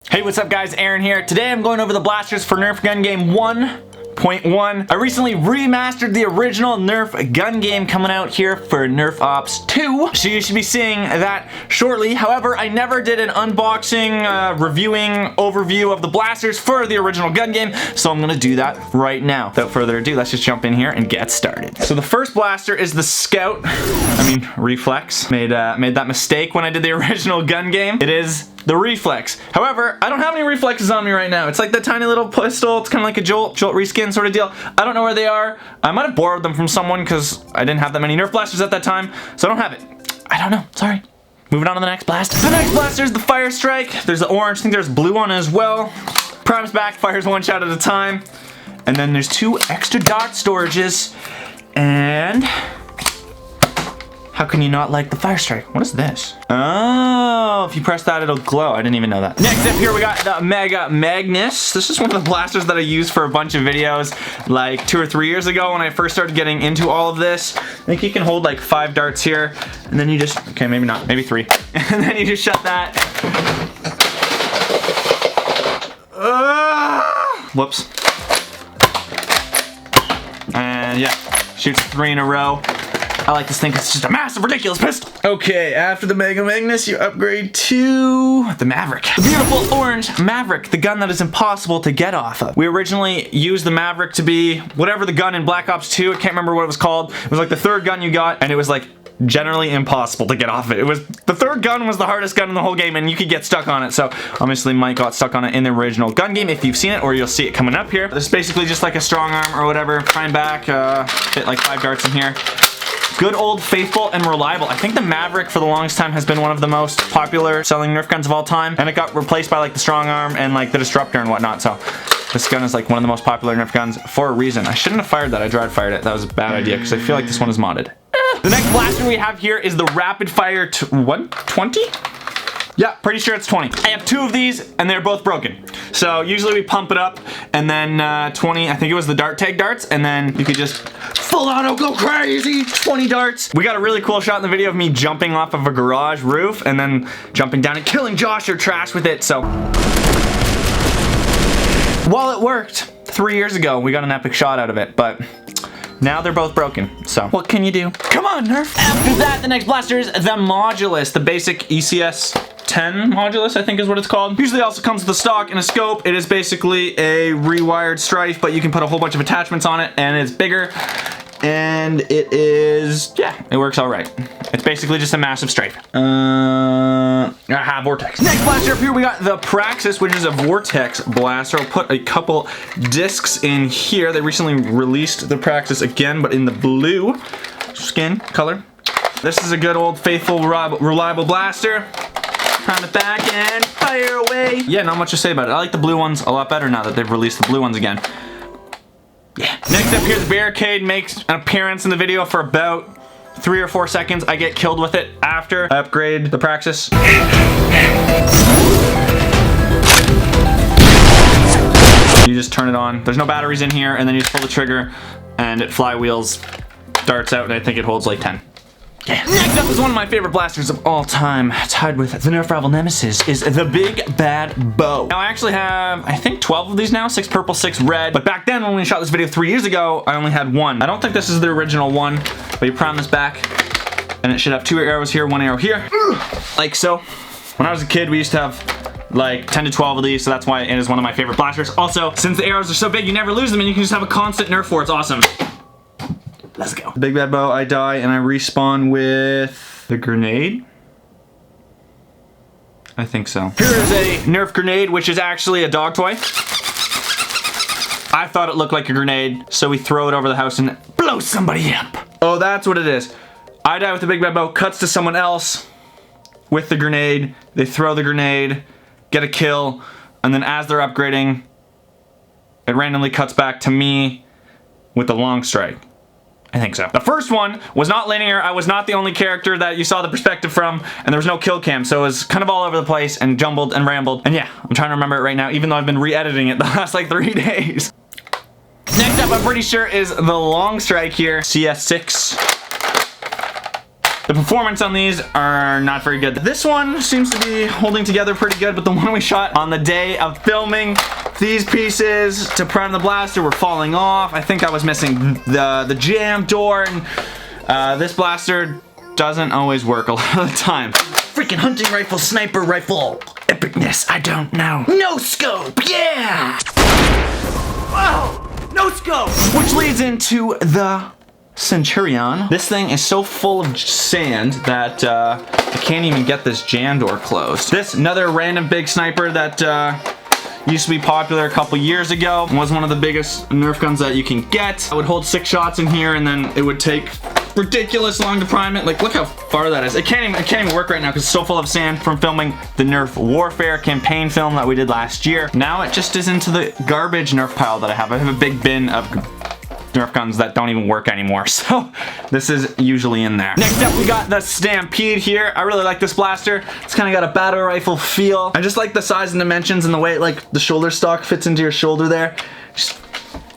Hey, what's up guys, Aaron here. Today I'm going over the blasters for Nerf gun game 1.1. I recently remastered the original Nerf gun game coming out here for Nerf Ops 2, so you should be seeing that shortly. However, I never did an unboxing, reviewing, overview of the blasters for the original gun game, so I'm gonna do that right now. Without further ado, let's just jump in here and get started. So the first blaster is the Scout, Reflex. Made that mistake when I did the original gun game. It is the Reflex. However, I don't have any reflexes on me right now. It's like the tiny little pistol. It's kind of like a Jolt reskin sort of deal. I don't know where they are. I might have borrowed them from someone because I didn't have that many Nerf blasters at that time, so I don't have it. I don't know, sorry. Moving on to the next blaster. The next blaster is the Fire Strike. There's the orange, I think there's blue one as well. Prime's back, fires one shot at a time. And then there's two extra dot storages. And how can you not like the Fire Strike? What is this? Oh, if you press that, it'll glow. I didn't even know that. Next up here, we got the Magnus. This is one of the blasters that I used for a bunch of videos like 2 or 3 years ago when I first started getting into all of this. I think you can hold like 5 darts here, and then you just, okay, maybe not, maybe 3. And then you just shut that. Whoops. And yeah, shoots 3 in a row. I like this thing because it's just a massive, ridiculous pistol. Okay, after the Magnus, you upgrade to the Maverick. The beautiful orange Maverick, the gun that is impossible to get off of. We originally used the Maverick to be whatever the gun in Black Ops 2, I can't remember what it was called. It was like the 3rd gun you got, and it was like generally impossible to get off of it. It was, the 3rd gun was the hardest gun in the whole game, and you could get stuck on it. So obviously Mike got stuck on it in the original gun game, if you've seen it, or you'll see it coming up here. This is basically just like a strong arm or whatever. Prime back, fit like 5 darts in here. Good old faithful and reliable. I think the Maverick for the longest time has been one of the most popular selling Nerf guns of all time, and it got replaced by like the strong arm and like the disruptor and whatnot. So this gun is like one of the most popular Nerf guns for a reason. I shouldn't have fired that. I dry fired it. That was a bad idea because I feel like this one is modded. The next blaster we have here is the Rapid Fire 20? Yeah, pretty sure it's 20. I have 2 of these, and they're both broken. So usually we pump it up, and then 20, I think it was the dart tag darts, and then you could just full auto go crazy, 20 darts. We got a really cool shot in the video of me jumping off of a garage roof, and then jumping down and killing Josh or Trash with it, so. While it worked 3 years ago, we got an epic shot out of it, but now they're both broken, so what can you do? Come on, Nerf! After that, the next blaster is the Modulus, the basic ECS 10 Modulus, I think is what it's called. Usually also comes with a stock and a scope. It is basically a rewired strife, but you can put a whole bunch of attachments on it, and it's bigger, and it is, yeah, it works all right. It's basically just a massive strife. Vortex. Next blaster up here, we got the Praxis, which is a Vortex blaster. I'll put a couple discs in here. They recently released the Praxis again, but in the blue skin color. This is a good old faithful, reliable blaster. Prime it back and fire away. Yeah, not much to say about it. I like the blue ones a lot better now that they've released the blue ones again. Yeah. Next up here, the Barricade makes an appearance in the video for about 3 or 4 seconds. I get killed with it after I upgrade the Praxis. You just turn it on. There's no batteries in here, and then you just pull the trigger, and it flywheels, darts out, and I think it holds like 10. Yeah. Next up is one of my favorite blasters of all time, tied with the Nerf rival nemesis, is the Big Bad Bow. Now I actually have, I think 12 of these now, 6 purple, 6 red, but back then when we shot this video 3 years ago, I only had 1. I don't think this is the original one, but you prime this back, and it should have 2 arrows here, 1 arrow here, like so. When I was a kid, we used to have like 10 to 12 of these, so that's why it is one of my favorite blasters. Also, since the arrows are so big, you never lose them, and you can just have a constant Nerf war. It's awesome. Let's go. Big Bad Bow, I die and I respawn with the grenade. I think so. Here is a Nerf grenade, which is actually a dog toy. I thought it looked like a grenade, so we throw it over the house and blow somebody up. Oh, that's what it is. I die with the Big Bad Bow, cuts to someone else with the grenade. They throw the grenade, get a kill, and then as they're upgrading, it randomly cuts back to me with the long strike. I think so. The first one was not linear. I was not the only character that you saw the perspective from, and there was no kill cam, so it was kind of all over the place and jumbled and rambled. And yeah, I'm trying to remember it right now, even though I've been re-editing it the last like 3 days. Next up, I'm pretty sure is the long strike here, CS6. The performance on these are not very good. This one seems to be holding together pretty good, but the one we shot on the day of filming, these pieces to prime the blaster were falling off. I think I was missing the jam door, and this blaster doesn't always work a lot of the time. Freaking hunting rifle, sniper rifle, epicness, I don't know. No scope, yeah! Whoa, no scope! Which leads into the Centurion. This thing is so full of sand that I can't even get this jam door closed. This, another random big sniper that used to be popular a couple years ago. Was one of the biggest Nerf guns that you can get. I would hold 6 shots in here and then it would take ridiculous long to prime it. Like, look how far that is. It can't even work right now because it's so full of sand from filming the Nerf Warfare campaign film that we did last year. Now it just is into the garbage Nerf pile that I have. I have a big bin of Nerf guns that don't even work anymore, so this is usually in there. Next up, we got the Stampede here. I really like this blaster. It's kind of got a battle rifle feel. I just like the size and dimensions and the way like the shoulder stock fits into your shoulder there.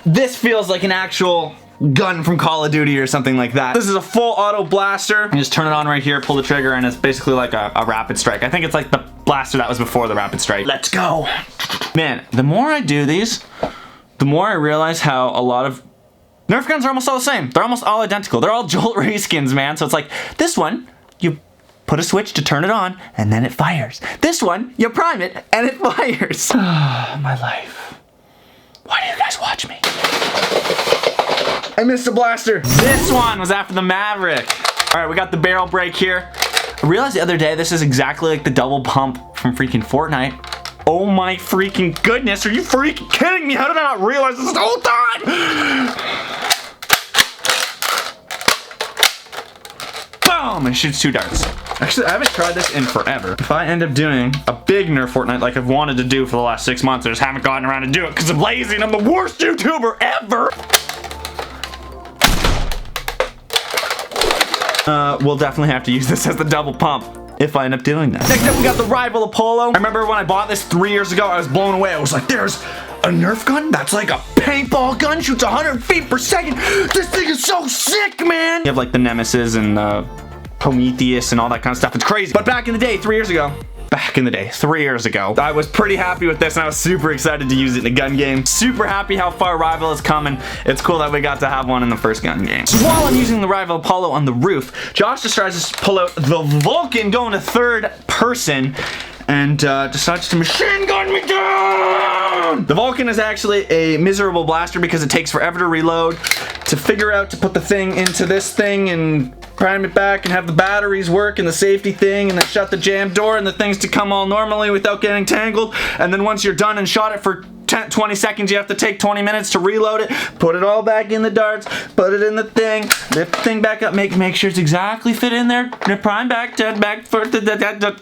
This feels like an actual gun from Call of Duty or something like that. This is a full auto blaster. You just turn it on right here, pull the trigger, and it's basically like a rapid strike. I think it's like the blaster that was before the rapid strike. Let's go. Man, the more I do these, the more I realize how a lot of Nerf guns are almost all the same. They're almost all identical. They're all Jolt reskins, man. So it's like, this one, you put a switch to turn it on, and then it fires. This one, you prime it, and it fires. My life. Why do you guys watch me? I missed a blaster. This one was after the Maverick. All right, we got the barrel break here. I realized the other day, this is exactly like the double pump from freaking Fortnite. Oh my freaking goodness, are you freaking kidding me? How did I not realize this the whole time? Boom, and shoots 2 darts. Actually, I haven't tried this in forever. If I end up doing a big Nerf Fortnite like I've wanted to do for the last 6 months, I just haven't gotten around to do it because I'm lazy and I'm the worst YouTuber ever. We'll definitely have to use this as the double pump if I end up doing that. Next up, we got the rival Polo. I remember when I bought this 3 years ago, I was blown away. I was like, there's a Nerf gun that's like a paintball gun, shoots 100 feet per second. This thing is so sick, man. You have like the Nemesis and Prometheus and all that kind of stuff. It's crazy. But back in the day, 3 years ago, I was pretty happy with this and I was super excited to use it in a gun game. Super happy how far Rival has come, and it's cool that we got to have one in the first gun game. So while I'm using the Rival Polo on the roof, Josh decides to pull out the Vulcan going to 3rd person and decides to machine gun me down! The Vulcan is actually a miserable blaster because it takes forever to reload, to figure out to put the thing into this thing and prime it back and have the batteries work and the safety thing and then shut the jam door and the things to come all normally without getting tangled. And then once you're done and shot it for 20 seconds, you have to take 20 minutes to reload it, put it all back in the darts, put it in the thing, lift the thing back up, make sure it's exactly fit in there, prime back for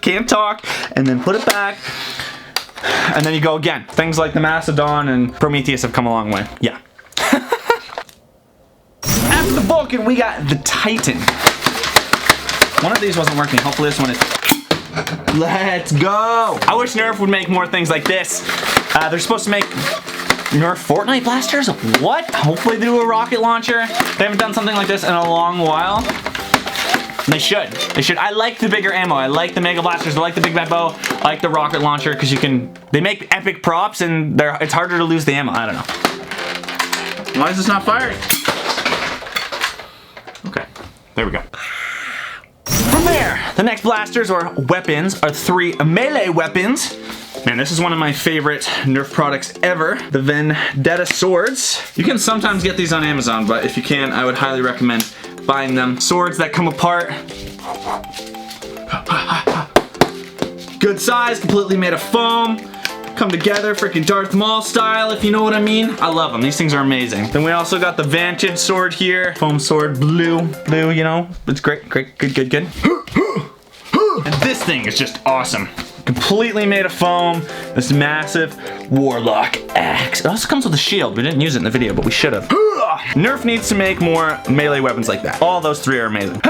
can't talk, and then put it back, and then you go again. Things like the Macedon and Prometheus have come a long way. Yeah. After the Vulcan, we got the Titan. One of these wasn't working. Hopefully this one is. Let's go. I wish Nerf would make more things like this. They're supposed to make Nerf Fortnite blasters? What? Hopefully they do a rocket launcher. They haven't done something like this in a long while. They should. They should. I like the bigger ammo. I like the Mega Blasters. I like the Big Bad Bow. I like the rocket launcher because you can. They make epic props and it's harder to lose the ammo. I don't know. Why is this not firing? Okay. There we go. From there, the next blasters or weapons are 3 melee weapons. Man, this is one of my favorite Nerf products ever. The Vendetta swords. You can sometimes get these on Amazon, but if you can, I would highly recommend buying them. Swords that come apart. Good size, completely made of foam. Come together, freaking Darth Maul style, if you know what I mean. I love them. These things are amazing. Then we also got the Vantage sword here. Foam sword, blue, you know. It's great, good. And this thing is just awesome. Completely made of foam. This massive Warlock axe. It also comes with a shield. We didn't use it in the video, but we should have. Nerf needs to make more melee weapons like that. All those 3 are amazing.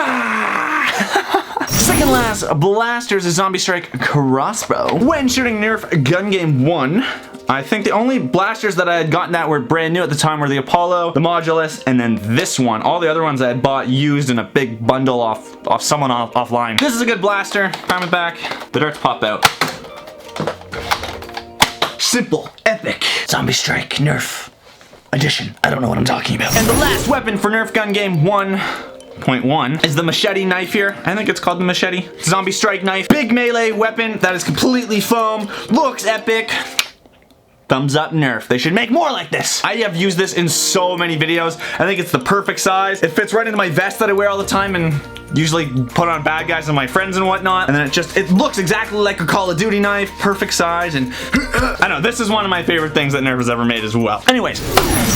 Second last blasters is Zombie Strike crossbow. When shooting Nerf Gun Game 1, I think the only blasters that I had gotten that were brand new at the time were the Apollo, the Modulus, and then this one. All the other ones I had bought used in a big bundle off someone offline. This is a good blaster. Prime it back. The darts pop out. Simple, epic, Zombie Strike Nerf edition. I don't know what I'm talking about. And the last weapon for Nerf gun game 1.1 is the Machete Knife here. I think it's called the Machete. Zombie Strike Knife. Big melee weapon that is completely foam. Looks epic. Thumbs up Nerf. They should make more like this. I have used this in so many videos. I think it's the perfect size. It fits right into my vest that I wear all the time and usually put on bad guys and my friends and whatnot. And then it looks exactly like a Call of Duty knife. Perfect size. And I know, this is one of my favorite things that Nerf has ever made as well. Anyways,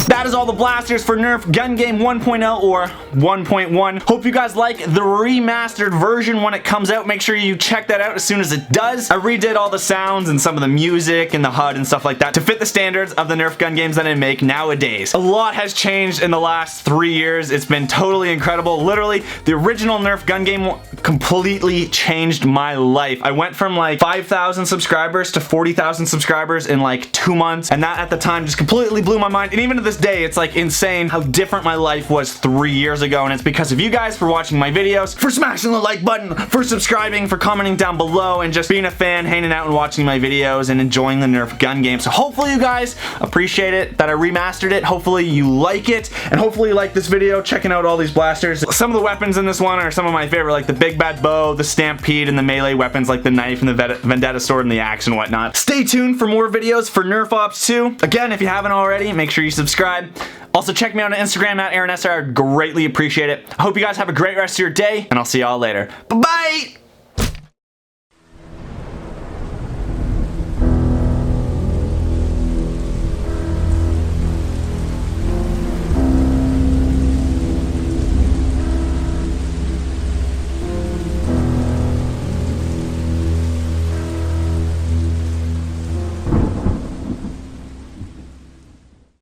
that is all the blasters for Nerf Gun Game 1.0 or 1.1. Hope you guys like the remastered version when it comes out. Make sure you check that out as soon as it does. I redid all the sounds and some of the music and the HUD and stuff like that to fit the standards of the Nerf gun games that I make nowadays. A lot has changed in the last 3 years. It's been totally incredible. Literally, the original Nerf gun game completely changed my life. I went from like 5,000 subscribers to 40,000 subscribers in like 2 months, and that at the time just completely blew my mind. And even to this day, it's like insane how different my life was 3 years ago, and it's because of you guys for watching my videos, for smashing the like button, for subscribing, for commenting down below, and just being a fan, hanging out and watching my videos and enjoying the Nerf gun game. So hopefully you guys appreciate it, that I remastered it. Hopefully you like it, and hopefully you like this video, checking out all these blasters. Some of the weapons in this one are some of my favorite, like the big bad bow, the Stampede, and the melee weapons like the knife and the Vendetta sword and the axe and whatnot. Stay tuned for more videos for Nerf Ops 2. Again, if you haven't already, make sure you subscribe. Also check me out on Instagram at Esser. I'd greatly appreciate it. I hope you guys have a great rest of your day, and I'll see y'all later. Bye-bye!